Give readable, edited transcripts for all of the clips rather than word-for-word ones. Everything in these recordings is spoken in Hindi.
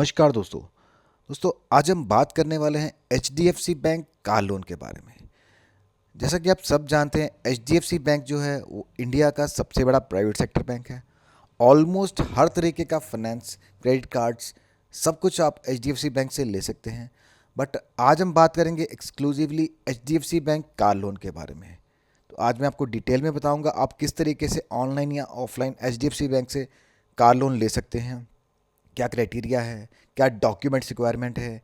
नमस्कार दोस्तों आज हम बात करने वाले हैं एचडीएफसी बैंक कार लोन के बारे में। जैसा कि आप सब जानते हैं, एचडीएफसी बैंक जो है वो इंडिया का सबसे बड़ा प्राइवेट सेक्टर बैंक है। ऑलमोस्ट हर तरीके का फाइनेंस, क्रेडिट कार्ड्स, सब कुछ आप एचडीएफसी बैंक से ले सकते हैं। बट आज हम बात करेंगे exclusively HDFC bank car loan के बारे में। तो आज मैं आपको डिटेल में बताऊंगा आप किस तरीके से ऑनलाइन या ऑफलाइन एचडीएफसी बैंक से कार लोन ले सकते हैं, क्या क्राइटेरिया है, क्या डॉक्यूमेंट्स रिक्वायरमेंट है,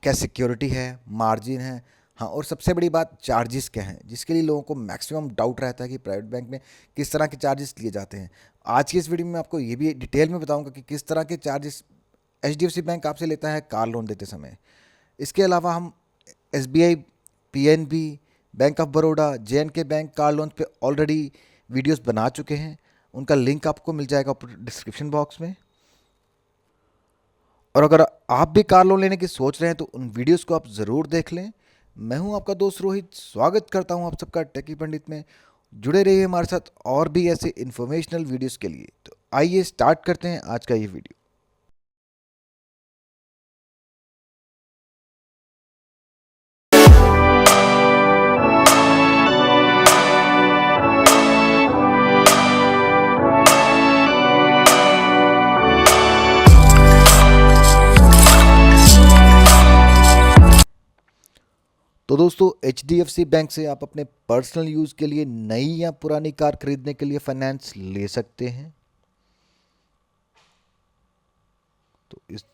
क्या सिक्योरिटी है, मार्जिन है, हाँ, और सबसे बड़ी बात चार्जेस क्या हैं, जिसके लिए लोगों को मैक्सिमम डाउट रहता है कि प्राइवेट बैंक में किस तरह के चार्जेस लिए जाते हैं। आज की इस वीडियो में आपको ये भी डिटेल में बताऊंगा कि किस तरह के चार्जेस एचडीएफसी बैंक आपसे लेता है कार लोन देते समय। इसके अलावा हम SBI, PNB, bank of Baroda, JNK bank car loan पे ऑलरेडी वीडियोस बना चुके हैं। उनका लिंक आपको मिल जाएगा डिस्क्रिप्शन बॉक्स में। और अगर आप भी कार लोन लेने की सोच रहे हैं तो उन वीडियोस को आप ज़रूर देख लें। मैं हूं आपका दोस्त रोहित, स्वागत करता हूं आप सबका टेकी पंडित में। जुड़े रहिए हमारे साथ और भी ऐसे इन्फॉर्मेशनल वीडियोस के लिए। तो आइए स्टार्ट करते हैं आज का ये वीडियो। तो दोस्तों, एचडीएफसी बैंक से आप अपने पर्सनल यूज़ के लिए नई या पुरानी कार खरीदने के लिए फाइनेंस ले सकते हैं। तो इस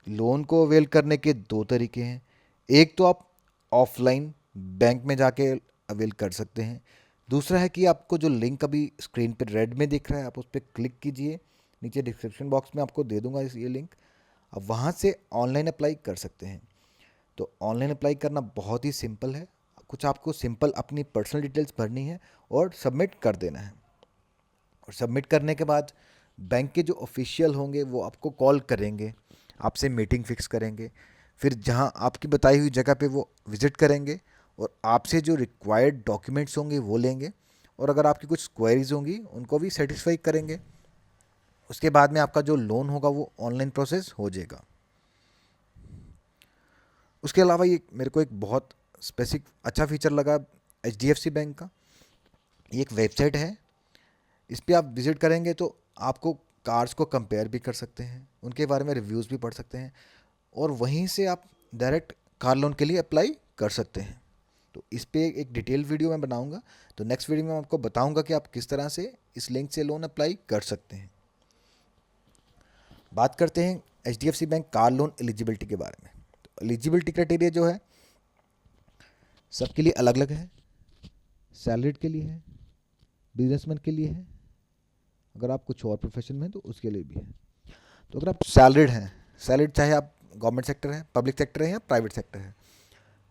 लोन को अवेल करने के दो तरीके हैं। एक तो आप ऑफलाइन बैंक में जाके अवेल कर सकते हैं। दूसरा है कि आपको जो लिंक अभी स्क्रीन पर रेड में दिख रहा है, आप उस पर क्लिक कीजिए। नीचे डिस्क्रिप्शन बॉक्स में आपको दे दूंगा ये लिंक। आप वहाँ से ऑनलाइन अप्लाई कर सकते हैं। तो ऑनलाइन अप्लाई करना बहुत ही सिंपल है। कुछ आपको सिंपल अपनी पर्सनल डिटेल्स भरनी है और सबमिट कर देना है। और सबमिट करने के बाद बैंक के जो ऑफिशियल होंगे वो आपको कॉल करेंगे, आपसे मीटिंग फिक्स करेंगे। फिर जहां आपकी बताई हुई जगह पे वो विज़िट करेंगे और आपसे जो रिक्वायर्ड डॉक्यूमेंट्स होंगे वो लेंगे। और अगर आपकी कुछ क्वेरीज होंगी उनको भी सेटिस्फाई करेंगे। उसके बाद में आपका जो लोन होगा वो ऑनलाइन प्रोसेस हो जाएगा। उसके अलावा ये मेरे को एक बहुत स्पेसिफिक अच्छा फीचर लगा एच बैंक का। ये एक वेबसाइट है, इस पर आप विज़िट करेंगे तो आपको कार्स को कंपेयर भी कर सकते हैं, उनके बारे में रिव्यूज़ भी पढ़ सकते हैं और वहीं से आप डायरेक्ट कार लोन के लिए अप्लाई कर सकते हैं। तो इस पे एक डिटेल वीडियो मैं बनाऊंगा। तो नेक्स्ट वीडियो में मैं आपको बताऊंगा कि आप किस तरह से इस लिंक से लोन अप्लाई कर सकते हैं। बात करते हैं H bank car loan eligibility के बारे में। तो एलिजिबिलिटी क्राइटेरिया जो है सबके लिए अलग अलग है। सैलरीड के लिए है, बिजनेसमैन के लिए है, अगर आप कुछ और प्रोफेशन में हैं तो उसके लिए भी है। तो अगर आप सैलरीड हैं, सैलरीड चाहे आप गवर्नमेंट सेक्टर है, पब्लिक सेक्टर है या प्राइवेट सेक्टर है,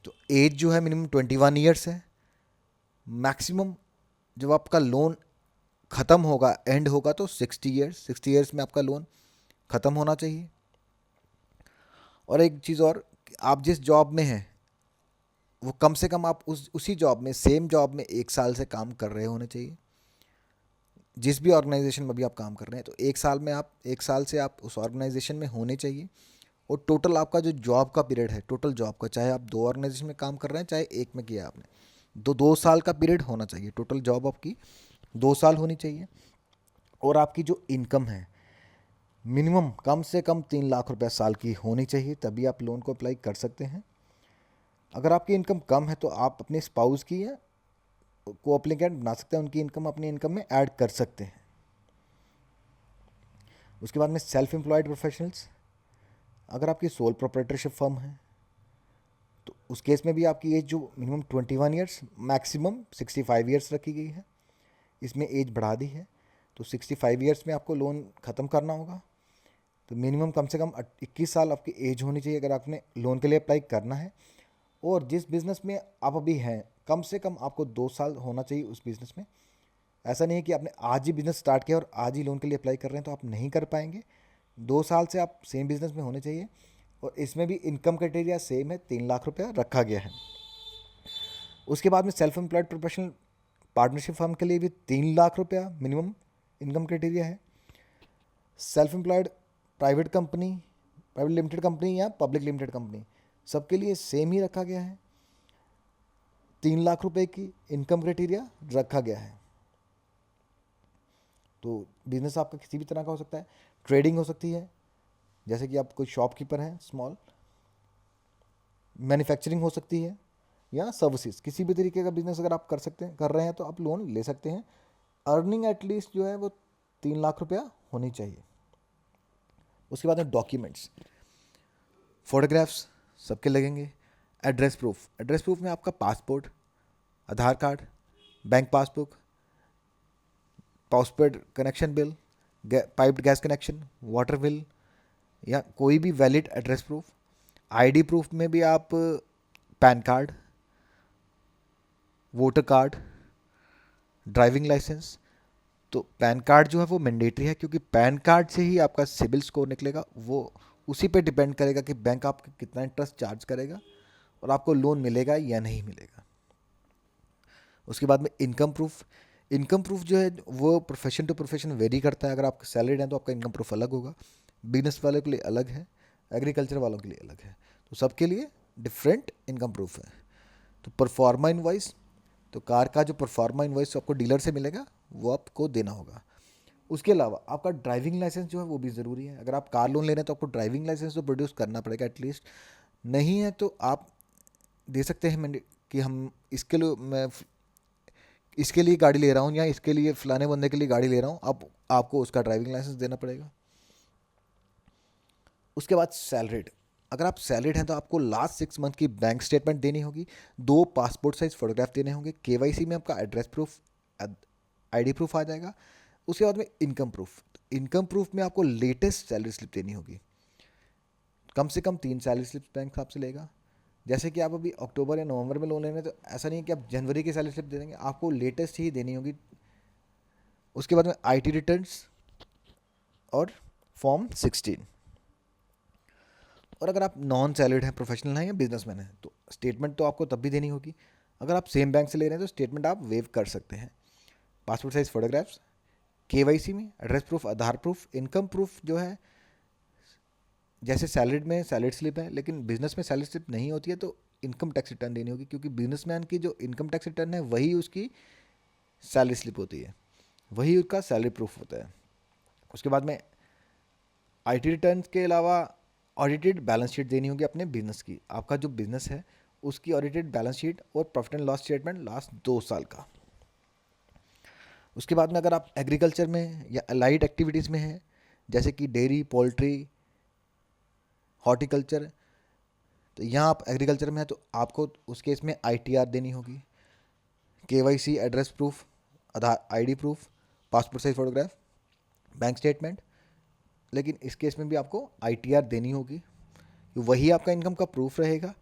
तो एज जो है मिनिमम 21 ईयर्स है। मैक्सिमम जब आपका लोन ख़त्म होगा, एंड होगा, तो 60 ईयर्स में आपका लोन ख़त्म होना चाहिए। और एक चीज़ और, आप जिस जॉब में हैं वो कम से कम आप उसी जॉब में, सेम जॉब में 1 साल से काम कर रहे होने चाहिए। जिस भी ऑर्गेनाइजेशन में भी आप काम कर रहे हैं तो 1 साल में आप 1 साल से आप उस ऑर्गेनाइजेशन में होने चाहिए। और टोटल आपका जो जॉब का पीरियड है, टोटल जॉब का, चाहे आप 2 ऑर्गेनाइजेशन में काम कर रहे हैं चाहे एक में किया आपने, 2 साल का पीरियड होना चाहिए। टोटल जॉब आपकी 2 साल होनी चाहिए। और आपकी जो इनकम है मिनिमम कम से कम 3 लाख रुपए साल की होनी चाहिए, तभी आप लोन को अप्लाई कर सकते हैं। अगर आपकी इनकम कम है तो आप अपने स्पाउस की या को अप्लीकेंट बना सकते हैं, उनकी इनकम अपनी इनकम में ऐड कर सकते हैं। उसके बाद में सेल्फ एम्प्लॉयड प्रोफेशनल्स, अगर आपकी सोल प्रोप्राइटरशिप फर्म है तो उस केस में भी आपकी एज जो मिनिमम 21 ईयर्स, मैक्सिमम 65 ईयर्स रखी गई है। इसमें एज बढ़ा दी है, तो 65 ईयर्स में आपको लोन ख़त्म करना होगा। तो मिनिमम कम से कम 21 साल आपकी एज होनी चाहिए अगर आपने लोन के लिए अप्लाई करना है। और जिस बिज़नेस में आप अभी हैं कम से कम आपको 2 साल होना चाहिए उस बिज़नेस में। ऐसा नहीं है कि आपने आज ही बिज़नेस स्टार्ट किया और आज ही लोन के लिए अप्लाई कर रहे हैं तो आप नहीं कर पाएंगे। 2 साल से आप सेम बिज़नेस में होने चाहिए। और इसमें भी इनकम क्राइटेरिया सेम है, 3 लाख रुपया रखा गया है। उसके बाद में self employed professional partnership firm के लिए भी 3 लाख रुपया मिनिमम इनकम क्राइटेरिया है। Self employed private company, private limited company या पब्लिक लिमिटेड कंपनी, सबके लिए सेम ही रखा गया है। 3 लाख रुपए की इनकम क्राइटेरिया रखा गया है। तो बिजनेस आपका किसी भी तरह का हो सकता है, ट्रेडिंग हो सकती है, जैसे कि आप कोई शॉपकीपर हैं स्मॉल, मैन्युफैक्चरिंग हो सकती है, या सर्विसेज, किसी भी तरीके का बिजनेस अगर आप कर रहे हैं तो आप लोन ले सकते हैं। अर्निंग एटलीस्ट जो है वो 3 लाख रुपया होनी चाहिए। उसके बाद में डॉक्यूमेंट्स, फोटोग्राफ्स सबके लगेंगे। एड्रेस प्रूफ, एड्रेस प्रूफ में आपका passport, Aadhaar card, bank passbook, postpaid connection bill, piped gas connection, water bill, या कोई भी valid address proof. ID proof में भी आप PAN card, voter card, driving licence. तो पैन कार्ड जो है वो मैंडेटरी है, क्योंकि पैन कार्ड से ही आपका सिबिल स्कोर निकलेगा। वो उसी पे डिपेंड करेगा कि बैंक आपको कितना इंटरेस्ट चार्ज करेगा और आपको लोन मिलेगा या नहीं मिलेगा। उसके बाद में इनकम प्रूफ, इनकम प्रूफ जो है वो प्रोफेशन टू प्रोफेशन वेरी करता है। अगर आप सैलरीड हैं तो आपका इनकम प्रूफ अलग होगा, बिजनेस वालों के लिए अलग है, एग्रीकल्चर वालों के लिए अलग है। तो सबके लिए डिफरेंट इनकम प्रूफ है। तो परफॉर्मा इनवॉइस, तो कार का जो परफॉर्मा इनवॉइस आपको डीलर से मिलेगा वो आपको देना होगा। उसके अलावा आपका ड्राइविंग लाइसेंस जो है वो भी ज़रूरी है। अगर आप कार लोन ले रहे हैं तो आपको ड्राइविंग लाइसेंस तो प्रोड्यूस करना पड़ेगा एटलीस्ट। नहीं है तो आप दे सकते हैं कि हम इसके लिए, मैं इसके लिए गाड़ी ले रहा हूँ या इसके लिए फलाने बंदे के लिए गाड़ी ले रहा हूँ, अब आपको उसका ड्राइविंग लाइसेंस देना पड़ेगा। उसके बाद सैलरीड, अगर आप सैलरीड हैं तो आपको लास्ट 6 मंथ की बैंक स्टेटमेंट देनी होगी, 2 पासपोर्ट साइज फोटोग्राफ देने होंगे, केवाईसी में आपका एड्रेस प्रूफ, आईडी प्रूफ आ जाएगा। उसके बाद में इनकम प्रूफ, इनकम प्रूफ में आपको लेटेस्ट सैलरी स्लिप देनी होगी। कम से कम 3 सैलरी स्लिप बैंक आपसे लेगा। जैसे कि आप अभी अक्टूबर या नवंबर में लोन ले रहे हैं तो ऐसा नहीं है कि आप जनवरी की सैलरी स्लिप दे देंगे, आपको लेटेस्ट ही देनी होगी। उसके बाद में आईटी रिटर्न्स और फॉर्म 16। और अगर आप नॉन सैलरीड हैं, प्रोफेशनल हैं या बिजनेसमैन हैं, तो स्टेटमेंट तो आपको तब भी देनी होगी। अगर आप सेम बैंक से ले रहे हैं तो स्टेटमेंट आप वेव कर सकते हैं। पासपोर्ट साइज फोटोग्राफ्स, केवाईसी में एड्रेस प्रूफ, आधार प्रूफ, इनकम प्रूफ जो है जैसे सैलरीड में सैलरी स्लिप है, लेकिन बिजनेस में सैलरी स्लिप नहीं होती है तो इनकम टैक्स रिटर्न देनी होगी, क्योंकि बिजनेसमैन की जो इनकम टैक्स रिटर्न है वही उसकी सैलरी स्लिप होती है, वही उसका सैलरी प्रूफ होता है। उसके बाद में आईटी रिटर्न के अलावा ऑडिटेड बैलेंस शीट देनी होगी अपने बिजनेस की। आपका जो बिजनेस है उसकी ऑडिटेड बैलेंस शीट और profit and loss statement last 2 साल का। उसके बाद में अगर आप एग्रीकल्चर में या अलाइड एक्टिविटीज़ में हैं, जैसे कि डेयरी, पोल्ट्री, हॉर्टिकल्चर, तो यहाँ आप एग्रीकल्चर में हैं तो आपको उस केस में आईटीआर देनी होगी, KYC, address proof, Aadhaar, ID proof, passport size photograph, bank statement. लेकिन इस केस में भी आपको आईटीआर देनी होगी, वही आपका इनकम का प्रूफ रहेगा।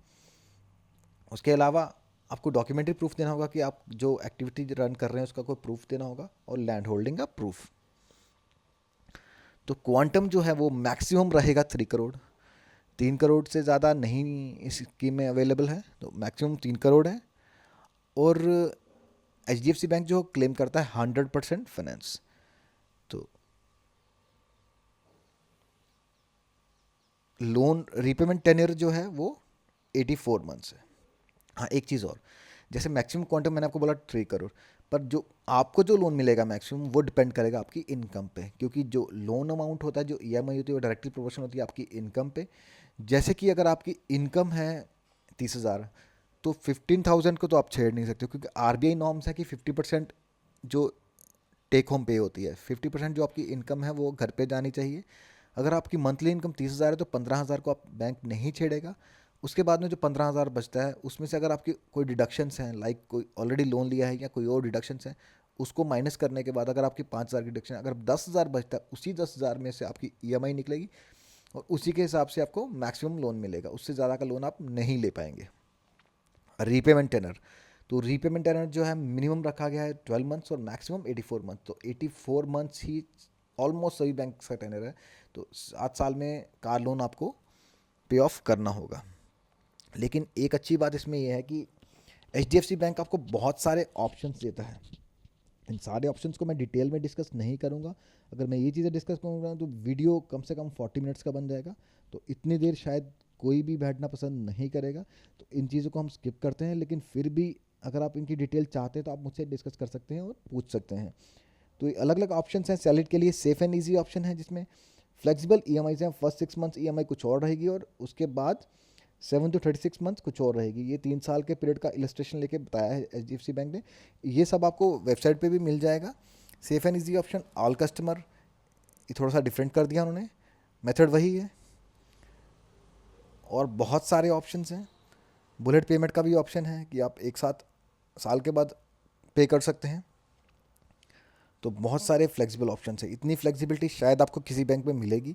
उसके अलावा आपको डॉक्यूमेंट्री प्रूफ देना होगा कि आप जो एक्टिविटी रन कर रहे हैं उसका कोई प्रूफ देना होगा, और लैंड होल्डिंग का प्रूफ। तो क्वांटम जो है वो मैक्सिमम रहेगा 3 करोड़। 3 करोड़ से ज़्यादा नहीं इस स्कीम में अवेलेबल है, तो मैक्सिमम 3 करोड़ है। और एचडीएफसी बैंक जो क्लेम करता है 100% फाइनेंस। तो लोन रीपेमेंट टेन्योर जो है वो 84 मंथ्स है। हाँ, एक चीज़ और, जैसे मैक्सिमम क्वांटम मैंने आपको बोला 3 करोड़, पर जो आपको जो लोन मिलेगा मैक्सिमम वो डिपेंड करेगा आपकी इनकम पे, क्योंकि जो लोन अमाउंट होता है, जो ईएमआई होती है, वो डायरेक्टली प्रोपोर्शनल होती है आपकी इनकम पे। जैसे कि अगर आपकी इनकम है 30,000, तो 15,000 को तो आप छेड़ नहीं सकते, क्योंकि आरबीआई नॉर्म्स है कि 50% जो टेक होम पे होती है, 50% जो आपकी इनकम है वो घर पे जानी चाहिए। अगर आपकी मंथली इनकम 30,000 है तो 15,000 को आप बैंक नहीं छेड़ेगा। उसके बाद में जो 15,000 बचता है उसमें से अगर आपकी कोई डिडक्शंस हैं, लाइक कोई ऑलरेडी लोन लिया है या कोई और डिडक्शंस हैं, उसको माइनस करने के बाद अगर आपकी 5,000 की डिडक्शन, अगर 10,000 बचता है, उसी 10,000 में से आपकी ईएमआई निकलेगी और उसी के हिसाब से आपको मैक्सिमम लोन मिलेगा। उससे ज़्यादा का लोन आप नहीं ले पाएंगे। रीपेमेंट टेनर, तो रीपेमेंट टेनर जो है मिनिमम रखा गया है 12 मंथ्स और मैक्सिमम 84 मंथ। तो 84 मंथ्स ही ऑलमोस्ट सभी बैंक का टेनर है। तो 7 साल में कार लोन आपको पे ऑफ करना होगा। लेकिन एक अच्छी बात इसमें यह है कि एचडीएफसी बैंक आपको बहुत सारे ऑप्शंस देता है। इन सारे ऑप्शंस को मैं डिटेल में डिस्कस नहीं करूँगा। अगर मैं ये चीज़ें डिस्कस करूँगा तो वीडियो कम से कम 40 मिनट्स का बन जाएगा, तो इतनी देर शायद कोई भी बैठना पसंद नहीं करेगा। तो इन चीज़ों को हम स्किप करते हैं, लेकिन फिर भी अगर आप इनकी डिटेल चाहते हैं तो आप मुझसे डिस्कस कर सकते हैं और पूछ सकते हैं। तो अलग अलग ऑप्शन हैं सैलरी के लिए। सेफ एंड ईजी ऑप्शन है जिसमें फ्लेक्सिबल ई एम आईज हैं। फर्स्ट 6 मंथ्स ई एम आई कुछ और रहेगी और उसके बाद 7 to 36 मंथ्स कुछ और रहेगी। ये 3 साल के पीरियड का इलस्ट्रेशन लेके बताया है H D F C bank ने। ये सब आपको वेबसाइट पे भी मिल जाएगा। Safe and easy option all customer, ये थोड़ा सा डिफरेंट कर दिया उन्होंने, मेथड वही है। और बहुत सारे ऑप्शंस हैं। बुलेट पेमेंट का भी ऑप्शन है कि आप एक साथ साल के बाद पे कर सकते हैं। तो बहुत सारे फ्लेक्सिबल ऑप्शन है। इतनी फ्लेक्सिबिलिटी शायद आपको किसी बैंक में मिलेगी।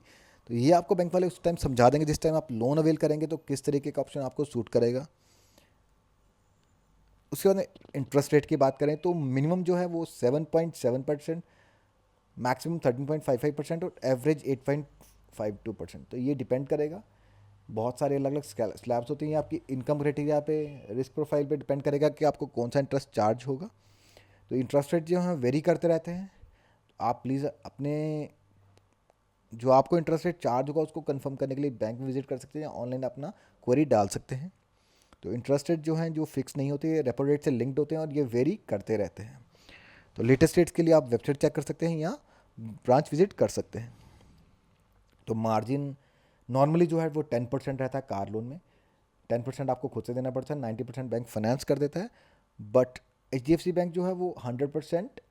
तो ये आपको बैंक वाले उस टाइम समझा देंगे जिस टाइम आप लोन अवेल करेंगे, तो किस तरीके का ऑप्शन आपको सूट करेगा। उसके बाद इंटरेस्ट रेट की बात करें तो मिनिमम जो है वो 7.7%, मैक्सिमम 13.55% और एवरेज 8.52%। तो ये डिपेंड करेगा। बहुत सारे अलग अलग स्लैब्स होती हैं। आपकी इनकम क्राइटेरिया पे, रिस्क प्रोफाइल पे डिपेंड करेगा कि आपको कौन सा इंटरेस्ट चार्ज होगा। तो इंटरेस्ट रेट जो है वेरी करते रहते हैं। आप प्लीज़ अपने जो आपको इंटरेस्ट रेट चार्ज होगा उसको कंफर्म करने के लिए बैंक में विजिट कर सकते हैं या ऑनलाइन अपना क्वेरी डाल सकते हैं। तो इंटरेस्ट रेट जो हैं जो फिक्स नहीं होते, रेपो रेट से लिंक्ड होते हैं और ये वेरी करते रहते हैं। तो लेटेस्ट रेट्स के लिए आप वेबसाइट चेक कर सकते हैं या ब्रांच विजिट कर सकते हैं। तो मार्जिन नॉर्मली जो है वो 10% रहता है कार लोन में। 10% आपको खुद से देना पड़ता है, 90% बैंक फाइनेंस कर देता है। But H D F C bank जो है वो 100%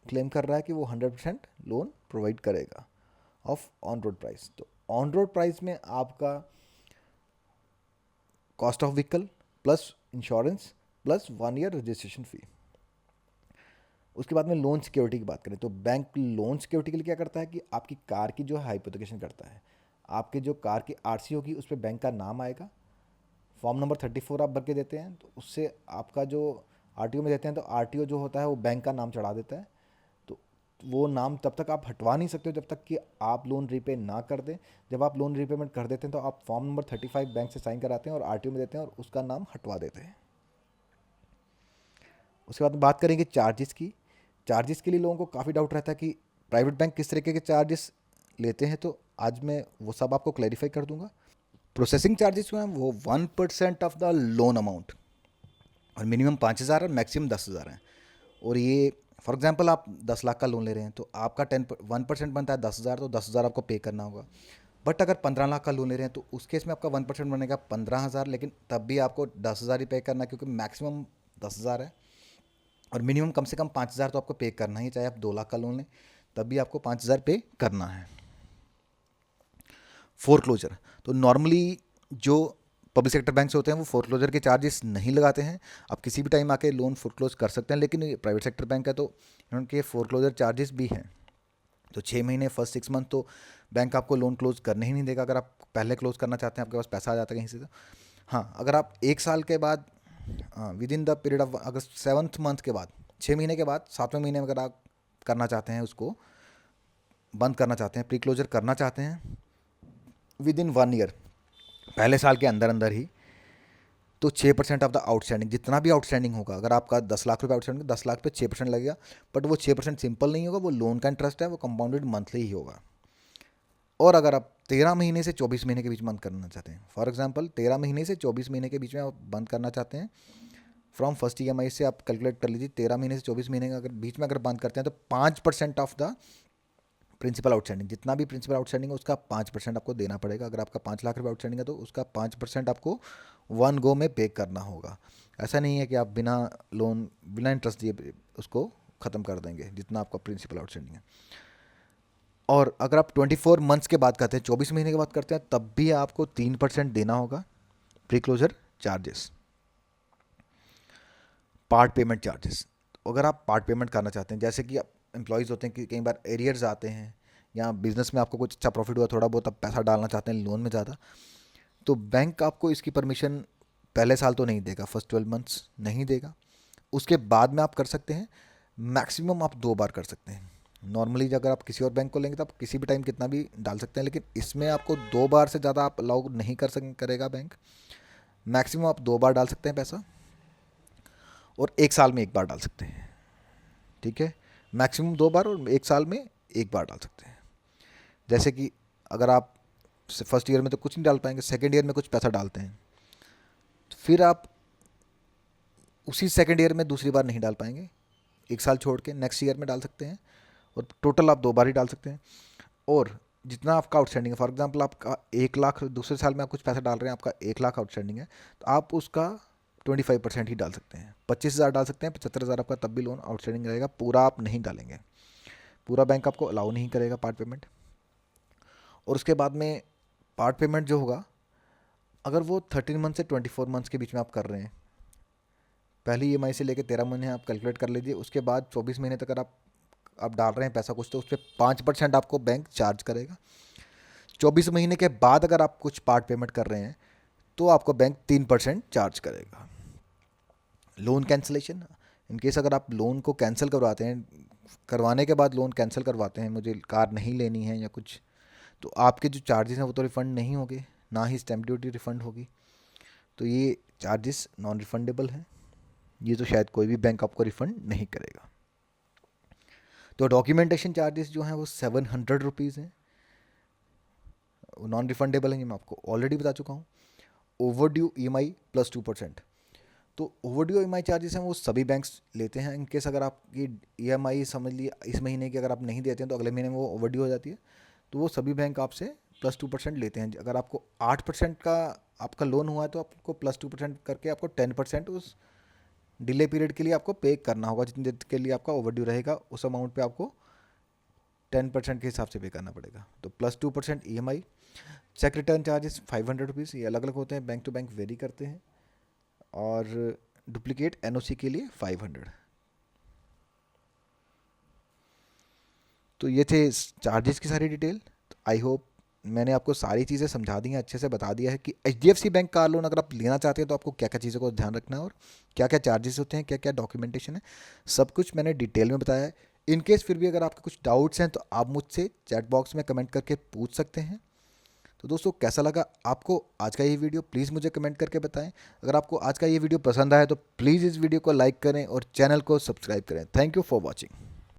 क्लेम कर रहा है कि वो 100% लोन प्रोवाइड करेगा ऑफ ऑन रोड प्राइस। तो ऑन रोड प्राइस में आपका cost of vehicle plus insurance plus 1 year registration फ़ी। उसके बाद में लोन सिक्योरिटी की बात करें तो बैंक लोन सिक्योरिटी के लिए क्या करता है कि आपकी कार की जो है हाइपोथेकेशन करता है। आपके जो कार की आरसी होगी उस पर बैंक का नाम आएगा। फॉर्म नंबर 34 आप भर के देते हैं, तो उससे आपका जो आरटीओ में देते हैं तो आरटीओ जो होता है वो बैंक का नाम चढ़ा देता है। तो वो नाम तब तक आप हटवा नहीं सकते हो जब तक कि आप लोन रीपे ना कर दें। जब आप लोन रीपेमेंट कर देते हैं तो आप फॉर्म नंबर 35 बैंक से साइन कराते हैं और आरटीओ में देते हैं और उसका नाम हटवा देते हैं। उसके बाद बात करेंगे चार्जेस की। चार्जेस के लिए लोगों को काफ़ी डाउट रहता है कि प्राइवेट बैंक किस तरीके के चार्जेस लेते हैं, तो आज मैं वो सब आपको क्लैरिफाई कर दूंगा। प्रोसेसिंग चार्जेस जो हैं वो 1% ऑफ द लोन अमाउंट और मिनिमम 5,000 और मैक्सिमम 10,000 है। और ये फॉर एग्जांपल आप 10 लाख का लोन ले रहे हैं तो आपका 1% बनता है 10,000, तो 10,000 आपको पे करना होगा। बट अगर 15 लाख का लोन ले रहे हैं तो उस केस में आपका 1% बनेगा 15,000, लेकिन तब भी आपको 10,000 ही पे करना है क्योंकि मैक्सिमम 10,000 है और मिनिमम कम से कम 5,000 तो आपको पे करना ही, चाहे आप 2 लाख का लोन लें तब भी आपको 5,000 पे करना है। फोरक्लोजर तो नॉर्मली जो पब्लिक सेक्टर बैंक से होते हैं वो फोरक्लोजर के चार्जेस नहीं लगाते हैं। आप किसी भी टाइम आके लोन फोरक्लोज कर सकते हैं, लेकिन ये प्राइवेट सेक्टर बैंक है तो उनके फोरक्लोजर चार्जेस भी हैं। तो 6 महीने फर्स्ट 6 मंथ तो बैंक आपको लोन क्लोज करने ही नहीं देगा। अगर आप पहले क्लोज करना चाहते हैं, आपके पास पैसा आ जाता है कहीं से तो हाँ, अगर आप 1 साल के बाद with in the period of अगर 7th मंथ के बाद 6 महीने के बाद 7वें महीने में अगर आप करना चाहते हैं, उसको बंद करना चाहते हैं, प्री क्लोजर करना चाहते हैं विद इन 1 ईयर, पहले साल के अंदर अंदर ही, तो 6% ऑफ द आउटस्टैंडिंग जितना भी आउटस्टैंडिंग होगा, अगर आपका 10 लाख रुपये आउटस्टैंडिंग 10 लाख पे 6% लगेगा। बट वो 6% सिंपल नहीं होगा, वो लोन का इंटरेस्ट है, वो कंपाउंडेड मंथली ही होगा। और अगर आप 13 महीने से 24 महीने के बीच बंद करना चाहते हैं, फॉर एग्जांपल 13 महीने से 24 महीने के बीच में आप बंद करना चाहते हैं, फ्रॉम फर्स्ट ईएमआई से आप कैलकुलेट कर लीजिए 13 महीने से 24 महीने का अगर बीच में अगर बंद करते हैं तो 5% ऑफ द प्रिंसिपल आउटस्टैंडिंग, जितना भी प्रिंसिपल आउटस्टैंडिंग है उसका 5% आपको देना पड़ेगा। अगर आपका 5 लाख रुपये आउटस्टैंडिंग है तो उसका 5% आपको 1 गो में पे करना होगा। ऐसा नहीं है कि आप बिना लोन बिना इंटरेस्ट दिए उसको ख़त्म कर देंगे जितना आपका प्रिंसिपल आउटस्टैंडिंग है। और अगर आप 24 मंथ्स के बाद करते हैं, 24 महीने के बाद करते हैं, तब भी आपको 3% देना होगा pre closure charges. Part payment charges, अगर आप पार्ट पेमेंट करना चाहते हैं, जैसे कि एम्प्लॉयज़ होते हैं कि कई बार एरियर्स आते हैं या बिजनेस में आपको कुछ अच्छा प्रॉफिट हुआ थोड़ा बहुत, आप पैसा डालना चाहते हैं लोन में ज़्यादा, तो बैंक आपको इसकी परमिशन पहले साल तो नहीं देगा, फर्स्ट 12 मंथ्स नहीं देगा। उसके बाद में आप कर सकते हैं, मैक्सिमम आप 2 बार कर सकते हैं। नॉर्मली अगर आप किसी और बैंक को लेंगे तो आप किसी भी टाइम कितना भी डाल सकते हैं, लेकिन इसमें आपको 2 बार से ज़्यादा आप अलाउ नहीं करेगा बैंक। मैक्सिमम आप 2 डाल सकते हैं पैसा और 1 साल में 1 बार डाल सकते हैं। ठीक है, मैक्सिमम 2 बार, और 1 साल में 1 बार डाल सकते हैं। जैसे कि अगर आप फर्स्ट ईयर में तो कुछ नहीं डाल पाएंगे, सेकेंड ईयर में कुछ पैसा डालते हैं, तो फिर आप उसी सेकेंड ईयर में दूसरी बार नहीं डाल पाएंगे, 1 साल छोड़ के नेक्स्ट ईयर में डाल सकते हैं, और टोटल आप 2 बार ही डाल सकते हैं। और जितना आपका आउटस्टैंडिंग है, फॉर एग्जांपल आपका 1 लाख, दूसरे साल में आप कुछ पैसा डाल रहे हैं, आपका 1 लाख आउटस्टैंडिंग है, तो आप उसका 25% ही डाल सकते हैं, 25,000 डाल सकते हैं, 75,000 आपका तब भी लोन आउटस्टैंडिंग रहेगा, पूरा आप नहीं डालेंगे, पूरा बैंक आपको अलाउ नहीं करेगा पार्ट पेमेंट। और उसके बाद में पार्ट पेमेंट जो होगा, अगर वो 13 मंथ से 24 मंथ्स के बीच में आप कर रहे हैं, पहली EMI से लेकर 13 महीने आप कैलकुलेट कर लीजिए, उसके बाद 24 महीने तक अगर आप डाल रहे हैं पैसा कुछ, तो उस पर 5% आपको बैंक चार्ज करेगा। 24 महीने के बाद अगर आप कुछ पार्ट पेमेंट कर रहे हैं तो आपको बैंक 3% चार्ज करेगा। लोन कैंसिलेशन, इनकेस अगर आप लोन को कैंसिल करवाते हैं, करवाने के बाद लोन कैंसिल करवाते हैं, मुझे कार नहीं लेनी है या कुछ, तो आपके जो चार्जेस हैं वो तो रिफ़ंड नहीं होंगे, ना ही स्टैम्प ड्यूटी रिफ़ंड होगी, तो ये चार्जेस नॉन रिफंडेबल हैं, ये तो शायद कोई भी बैंक आपको रिफ़ंड नहीं करेगा। तो डॉक्यूमेंटेशन चार्जेस जो हैं वो 700 रुपीज़ हैं, नॉन रिफंडेबल हैं, ये मैं आपको ऑलरेडी बता चुका हूँ। ओवरड्यू EMI प्लस 2%, तो ओवरड्यू EMI चार्जेस हैं वो सभी बैंक्स लेते हैं। इनकेस अगर आपकी EMI समझ लीजिए इस महीने की अगर आप नहीं देते हैं तो अगले महीने में वो ओवरड्यू हो जाती है, तो वो सभी बैंक आपसे प्लस 2% लेते हैं। अगर आपको 8% का आपका लोन हुआ है तो आपको प्लस 2% करके आपको 10% उस डिले पीरियड के लिए आपको पे करना होगा, जितनी देर के लिए आपका ओवरड्यू रहेगा उस अमाउंट पे आपको 10% के हिसाब से पे करना पड़ेगा। तो plus 2% EMI। Check return charges 500 rupees, ये अलग अलग होते हैं, बैंक टू बैंक वेरी करते हैं। और डुप्लीकेट NOC के लिए 500। तो ये थे चार्जेस की सारी डिटेल। तो आई होप मैंने आपको सारी चीज़ें समझा दी हैं, अच्छे से बता दिया है कि HDFC बैंक कार लोन अगर आप लेना चाहते हैं तो आपको क्या क्या चीज़ों को ध्यान रखना है और क्या क्या चार्जेस होते हैं, क्या क्या डॉक्यूमेंटेशन है, सब कुछ मैंने डिटेल में बताया है। इनकेस फिर भी अगर आपके कुछ डाउट्स हैं तो आप मुझसे चैट बॉक्स में कमेंट करके पूछ सकते हैं। तो दोस्तों कैसा लगा आपको आज का ये वीडियो, प्लीज़ मुझे कमेंट करके बताएं। अगर आपको आज का ये वीडियो पसंद आया तो प्लीज़ इस वीडियो को लाइक करें और चैनल को सब्सक्राइब करें। Thank you for watching.